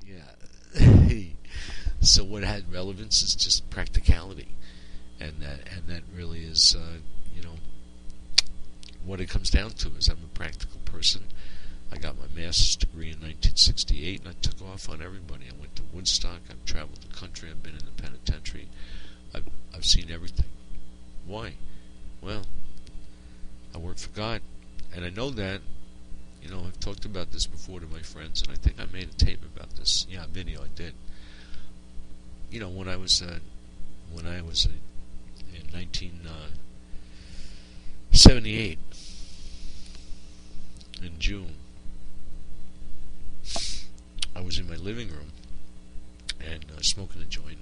Yeah. So what had relevance is just practicality, and that really is, what it comes down to is I'm a practical person. I got my master's degree in 1968, and I took off on everybody. I went to Woodstock. I've traveled the country. I've been in the penitentiary. I've seen everything. Why? Well, I work for God, and I know that. I've talked about this before to my friends, and I think I made a tape about this. Yeah, a video I did. When I was in 1978 in June, I was in my living room and smoking a joint,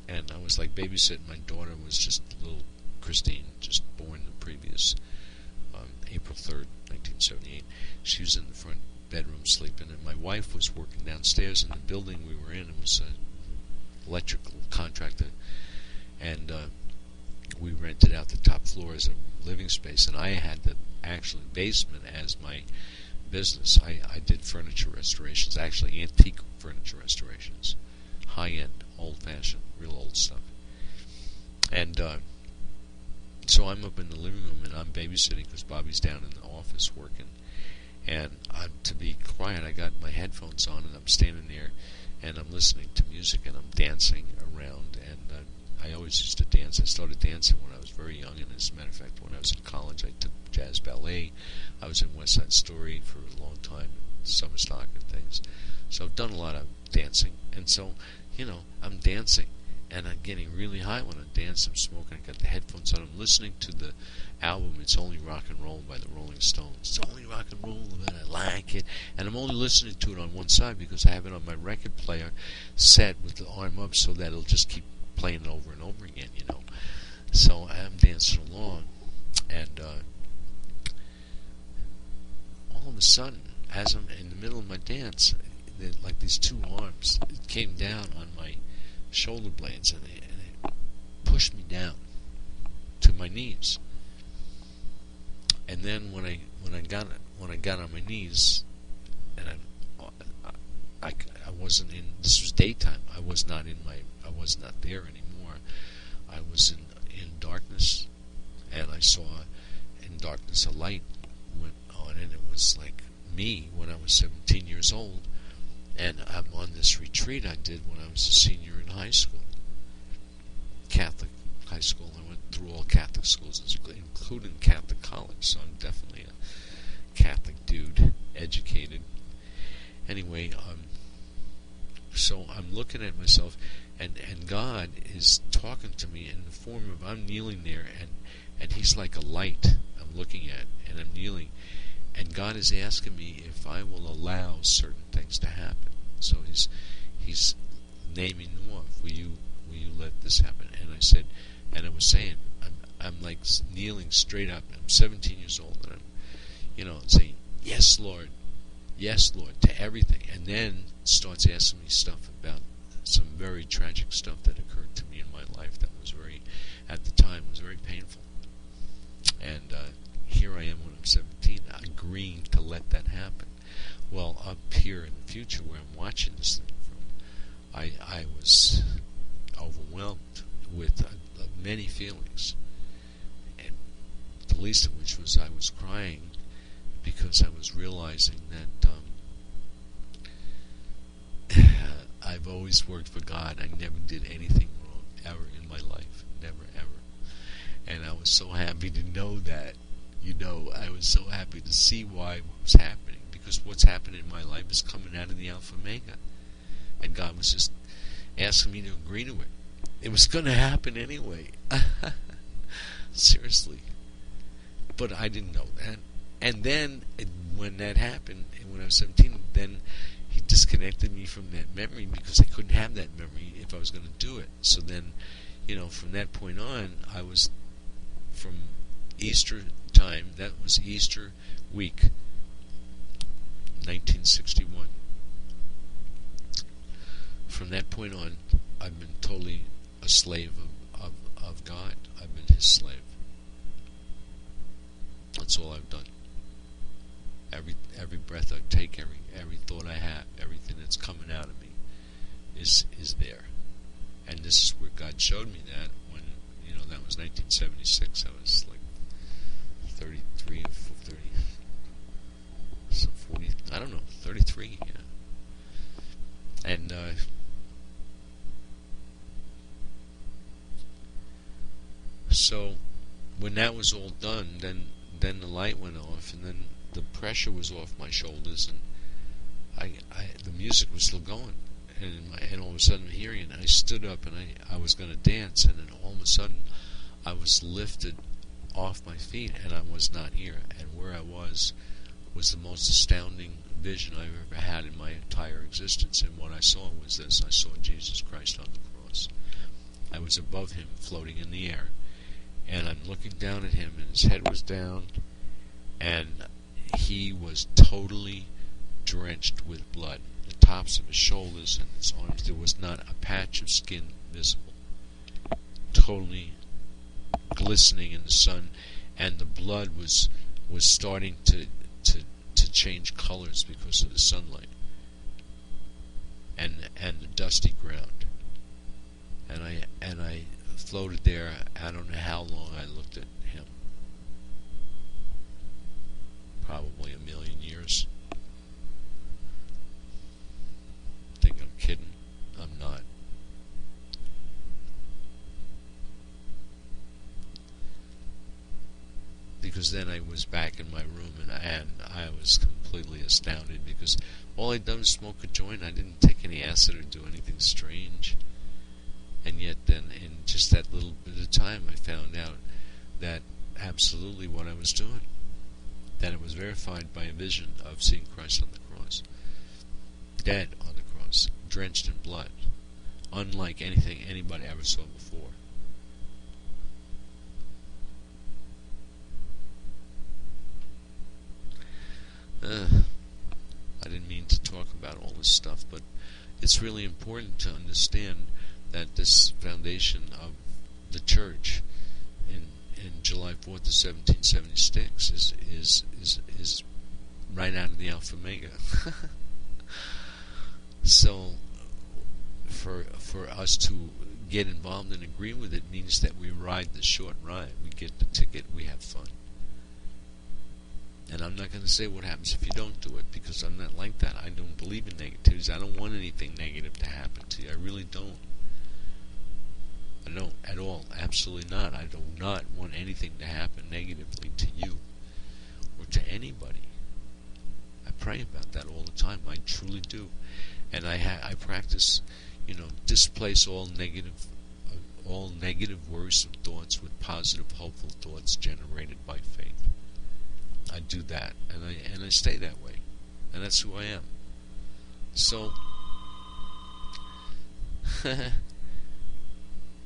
and I was like babysitting. My daughter was just little Christine, just born the previous April 3rd, 1978. She was in the front bedroom sleeping, and my wife was working downstairs in the building we were in. It was an electrical contractor, and we rented out the top floor as a living space, and I had the actual basement as my business. I did furniture restorations, actually antique furniture restorations, high-end, old-fashioned, real old stuff. And so I'm up in the living room, and I'm babysitting because Bobby's down in the office working. And to be quiet, I got my headphones on, and I'm standing there, and I'm listening to music, and I'm dancing around. And I always used to dance. I started dancing when I was very young, and as a matter of fact, when I was in college, I took jazz ballet. I was in West Side Story for a long time, summer stock and things. So I've done a lot of dancing, and so, I'm dancing. And I'm getting really high when I dance. I'm smoking. I got the headphones on. I'm listening to the album, It's Only Rock and Roll by the Rolling Stones. It's only rock and roll, and I like it. And I'm only listening to it on one side because I have it on my record player set with the arm up so that it'll just keep playing it over and over again, So I'm dancing along. And all of a sudden, as I'm in the middle of my dance, like these two arms came down on my shoulder blades, and it pushed me down to my knees. And then when I got on my knees, and I wasn't in. This was daytime. I was not there anymore. I was in darkness, and I saw in darkness a light went on, and it was like me when I was 17 years old. And I'm on this retreat I did when I was a senior in high school, Catholic high school. I went through all Catholic schools, including Catholic college, so I'm definitely a Catholic dude, educated. Anyway, so I'm looking at myself, and God is talking to me in the form of I'm kneeling there, and He's like a light I'm looking at, and I'm kneeling. And God is asking me if I will allow certain things to happen. So He's naming them off. Will you let this happen? And I said, and I was saying, I'm like kneeling straight up. I'm 17 years old, and I'm, saying, yes, Lord, to everything. And then starts asking me stuff about some very tragic stuff that occurred to me in my life that was at the time, was very painful. And here I am when I'm 17, agreeing to let that happen. Well, up here in the future where I'm watching this thing from, I was overwhelmed with many feelings, and the least of which was I was crying because I was realizing that I've always worked for God. I never did anything wrong ever in my life, never ever. And I was so happy to know that. I was so happy to see why it was happening, because what's happening in my life is coming out of the Alpha Omega. And God was just asking me to agree to it. It was going to happen anyway. Seriously. But I didn't know that. And then, when that happened, and when I was 17, then He disconnected me from that memory, because I couldn't have that memory if I was going to do it. So then, from that point on, I was, from Easter time, that was Easter week, 1961. From that point on, I've been totally a slave of God. I've been His slave. That's all I've done. Every breath I take, every thought I have, everything that's coming out of me is there. And this is where God showed me that when, that was 1976. I was like 33 or 30, so 40, I don't know, 33, yeah. And so when that was all done, then the light went off, and then the pressure was off my shoulders, and the music was still going, and all of a sudden I'm hearing it, and I stood up, and I was going to dance, and then all of a sudden I was lifted off my feet, and I was not here, and where I was the most astounding vision I've ever had in my entire existence. And what I saw was this: I saw Jesus Christ on the cross. I was above him, floating in the air, and I'm looking down at him, and his head was down, and he was totally drenched with blood. The tops of his shoulders and his arms, there was not a patch of skin visible. Totally glistening in the sun, and the blood was starting to change colors because of the sunlight, and the dusty ground. And I floated there. I don't know how long I looked at him. Probably a million years. Think I'm kidding? I'm not. Because then I was back in my room, and I was completely astounded, because all I'd done was smoke a joint. I didn't take any acid or do anything strange. And yet then, in just that little bit of time, I found out that absolutely what I was doing, that it was verified by a vision of seeing Christ on the cross, dead on the cross, drenched in blood, unlike anything anybody ever saw before. I didn't mean to talk about all this stuff, but it's really important to understand that this foundation of the church in July 4th of 1776 is right out of the Alpha Omega. So for us to get involved and agree with it means that we ride the short ride. We get the ticket, we have fun. And I'm not going to say what happens if you don't do it, because I'm not like that. I don't believe in negativities. I don't want anything negative to happen to you. I really don't. I don't at all. Absolutely not. I do not want anything to happen negatively to you or to anybody. I pray about that all the time. I truly do. And I practice, displace all negative worrisome thoughts with positive, hopeful thoughts generated by faith. I do that, and I stay that way, and that's who I am. So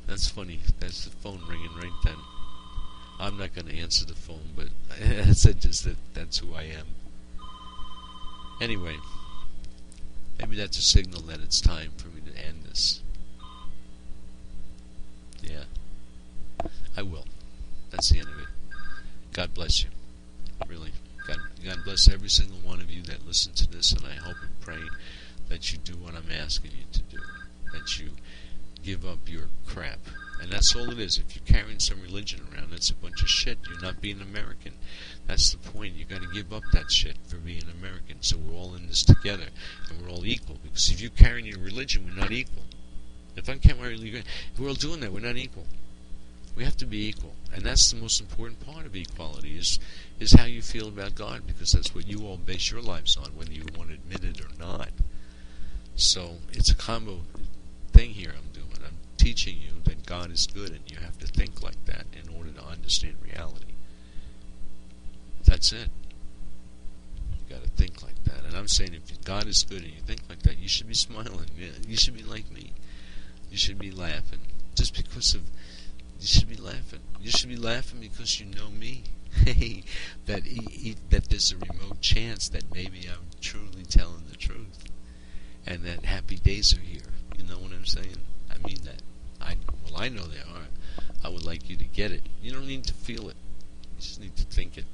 that's funny. That's the phone ringing right then. I'm not going to answer the phone, but I said just that's who I am. Anyway, maybe that's a signal that it's time for me to end this. Yeah, I will. That's the end of it. God bless you. Really, God bless every single one of you that listen to this, and I hope and pray that you do what I'm asking you to do, that you give up your crap. And that's all it is. If you're carrying some religion around, that's a bunch of shit. You're not being American. That's the point. You got to give up that shit for being American, so we're all in this together, and we're all equal. Because if you're carrying your religion, we're not equal. If I'm carrying my religion, if we're all doing that, we're not equal. We have to be equal, and that's the most important part of equality, is how you feel about God, because that's what you all base your lives on, whether you want to admit it or not. So it's a combo thing here I'm doing. I'm teaching you that God is good, and you have to think like that in order to understand reality. That's it. You got to think like that. And I'm saying, if God is good and you think like that, you should be smiling. You should be like me. You should be laughing. Just because of... You should be laughing. You should be laughing because you know me. that there's a remote chance that maybe I'm truly telling the truth, and that happy days are here. You know what I'm saying? I mean that. I know they are. I would like you to get it. You don't need to feel it. You just need to think it.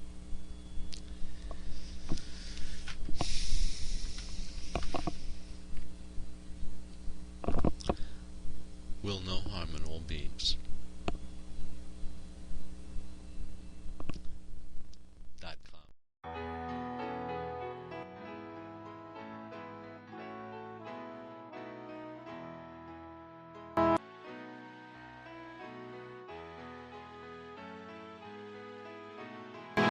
all beings.